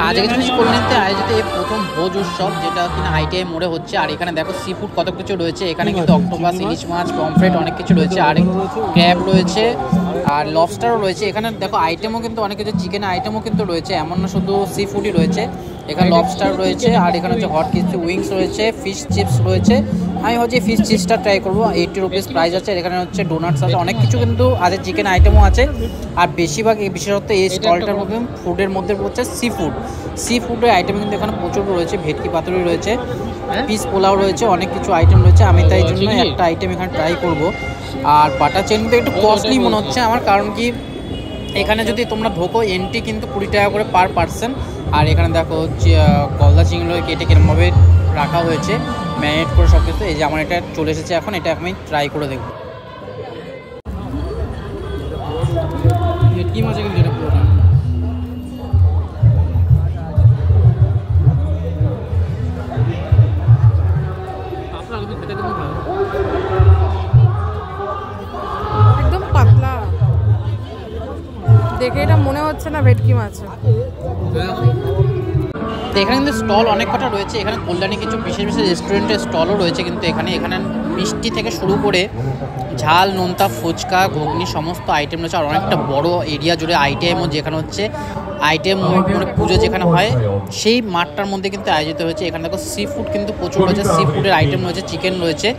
আজকে কিছু কল্যাণীতে আয়োজিত এই প্রথম ভোজ উৎসব, যেটা কিনা আইটিআই মোড়ে হচ্ছে। আর এখানে দেখো সি ফুড কত কিছু রয়েছে। এখানে কিন্তু অক্টোপাস, ইলিশ মাছ, পমফ্রেট অনেক কিছু রয়েছে, আর ক্র্যাব রয়েছে, আর লবস্টারও রয়েছে। এখানে দেখো আইটেমও কিন্তু অনেক কিছু, চিকেনের আইটেমও কিন্তু রয়েছে, এমন না শুধু সি ফুডই রয়েছে। এখানে লবস্টার রয়েছে, আর এখানে হচ্ছে হট কিছু উইংস রয়েছে, ফিশ চিপস রয়েছে। আমি হচ্ছে ফিশ চিপসটা ট্রাই করবো। 80 রুপিস প্রাইস আছে। এখানে হচ্ছে ডোনাটস আছে, অনেক কিছু কিন্তু আছে, চিকেন আইটেমও আছে। আর বেশিরভাগ বিশেষত এই স্টলটার মধ্যে ফুডের মধ্যে হচ্ছে সি ফুডের আইটেম কিন্তু এখানে প্রচুর রয়েছে। ভেটকি পাতুরি রয়েছে, পিস পোলাও রয়েছে, অনেক কিছু আইটেম রয়েছে। আমি তাই জন্য একটা আইটেম এখানে ট্রাই করব। আর বাটার চিকেন কিন্তু একটু কস্টলি মনে হচ্ছে আমার, কারণ কি এখানে যদি তোমরা ঢোকো এন্ট্রি কিন্তু 20 টাকা করে পার পার্সন। আর এখানে দেখো হচ্ছে গলদা চিংড়ি কেটে কিরমভাবে রাখা হয়েছে, ম্যারিনেট করে সব কিছু। এই যে আমার এটা চলে এসেছে, এখন এটা আমি ট্রাই করে দেখবো। ভেটকি মাছে কিন্তু এটা পুরোটা একদম পাতলা, দেখে এটা মনে হচ্ছে না ভেটকি মাছ। তো এখানে কিন্তু স্টল অনেক কটা রয়েছে। এখানে কল্যাণী কিছু বিশেষ বিশেষ রেস্টুরেন্টের স্টলও রয়েছে। কিন্তু এখানে মিষ্টি থেকে শুরু করে ঝাল, নোনতা, ফুচকা, ঘুগনি সমস্ত আইটেম রয়েছে। আর অনেকটা বড় এরিয়া জুড়ে আইটেমও, যেখানে হচ্ছে আইটেম মানে পুজো যেখানে হয় সেই মাঠটার মধ্যে কিন্তু আয়োজিত হয়েছে। এখানে দেখো সি ফুড কিন্তু প্রচুর রয়েছে, সি ফুডের আইটেম রয়েছে, চিকেন রয়েছে।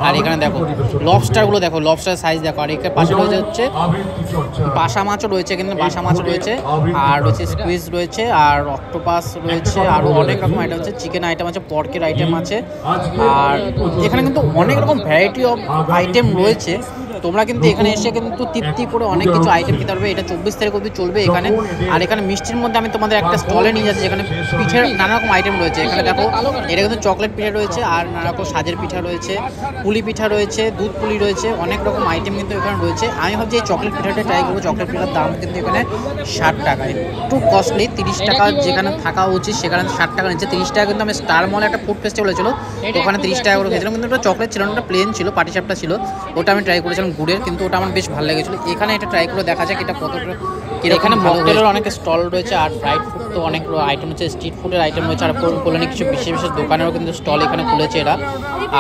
আর এখানে দেখো লবস্টারগুলো দেখো, লবস্টার সাইজ দেখো। আর এখানে পাশে রয়েছে হচ্ছে বাসা মাছও রয়েছে, কিন্তু বাসা মাছ রয়েছে, আর রয়েছে স্কুইজ রয়েছে, আর অক্টোপাস রয়েছে, আরও অনেক রকম আইটেম আছে। চিকেন আইটেম আছে, পর্কের আইটেম আছে। আর এখানে কিন্তু অনেক রকম ভ্যারাইটি অফ আইটেম রয়েছে। তোমরা কিন্তু এখানে এসে কিন্তু তৃপ্তি করে অনেক কিছু আইটেম খেতে পারবে। এটা 24 তারিখ অবধি চলবে এখানে। আর এখানে মিষ্টির মধ্যে আমি তোমাদের একটা স্টলে নিয়ে যাচ্ছি, যেখানে পিঠের নানা রকম আইটেম রয়েছে। এখানে দেখো এটা কিন্তু চকলেট পিঠা রয়েছে, আর নানা রকম সাজের পিঠা রয়েছে, পুলি পিঠা রয়েছে, দুধ পুলি রয়েছে, অনেক রকম আইটেম কিন্তু এখানে রয়েছে। আমি ভাবছি এই চকলেট পিঠাটা ট্রাই করবো। চকলেট পিঠার দাম কিন্তু এখানে 60 টাকা, একটু কস্টলি। 30 টাকা যেখানে থাকা উচিত সেখানে 60 টাকা নিচ্ছে। 30 টাকা কিন্তু আমি স্টার মলে একটা ফুড ফেস্টিভ্যাল ছিল, তো ওখানে 30 টাকা করে খেয়েছিলাম। কিন্তু ওটা চকলেট ছিল না, ওটা প্লেন ছিল, পাটিসাপটা ছিল। ওটা আমি ট্রাই করেছিলাম গুড়ের, কিন্তু ওটা আমার বেশ ভালো লেগেছিলো। এখানে এটা ট্রাই করে দেখা যাক এটা কতটা। এখানে মকটেলের অনেক স্টল রয়েছে, আর ফ্রাইড ফুড তো অনেক আইটেম হচ্ছে, স্ট্রিট ফুডের আইটেম রয়েছে। আর কল্যাণী কিছু বিশেষ বিশেষ দোকানেরও কিন্তু স্টল এখানে খুলেছে এরা।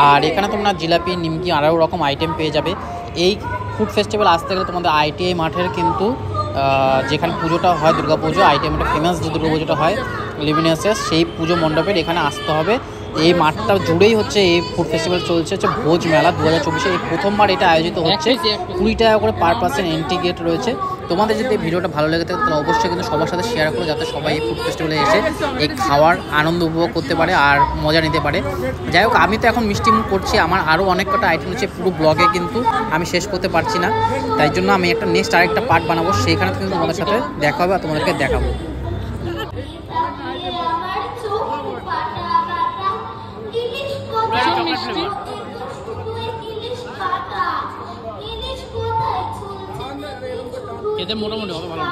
আর এখানে তোমরা জিলাপি, নিমকি আরও রকম আইটেম পেয়ে যাবে। এই ফুড ফেস্টিভ্যাল আসতে গেলে তোমাদের আইটিআই মাঠের কিন্তু যেখানে পুজোটা হয়, দুর্গাপুজো আইটিআই মাঠে ফেমাস যে দুর্গাপুজোটা হয় লিভিনিয়াসের, সেই পুজো মণ্ডপের এখানে আসতে হবে। এই মাঠটা জুড়েই হচ্ছে এই ফুড ফেস্টিভ্যাল চলছে, হচ্ছে ভোজ মেলা 2024। এই প্রথমবার এটা আয়োজিত হচ্ছে। 20 টাকা করে পার পার্সন এন্ট্রি গেট রয়েছে। তোমাদের যদি এই ভিডিওটা ভালো লেগে থাকে তাহলে অবশ্যই কিন্তু সবার সাথে শেয়ার করো, যাতে সবাই এই ফুড ফেস্টিভ্যালে এসে এই খাওয়ার আনন্দ উপভোগ করতে পারে আর মজা নিতে পারে। যাই হোক, আমি তো এখন মিষ্টি মুখ করছি, আমার আরও অনেক কটা আইটেম হচ্ছে, পুরো ব্লগে কিন্তু আমি শেষ করতে পারছি না। তাই জন্য আমি একটা নেক্সট আরেকটা পার্ট বানাবো, সেইখানে কিন্তু তোমাদের সাথে দেখা হবে আর তোমাদেরকে দেখাবো। খেতে মোটামুটি হবে, ভালো।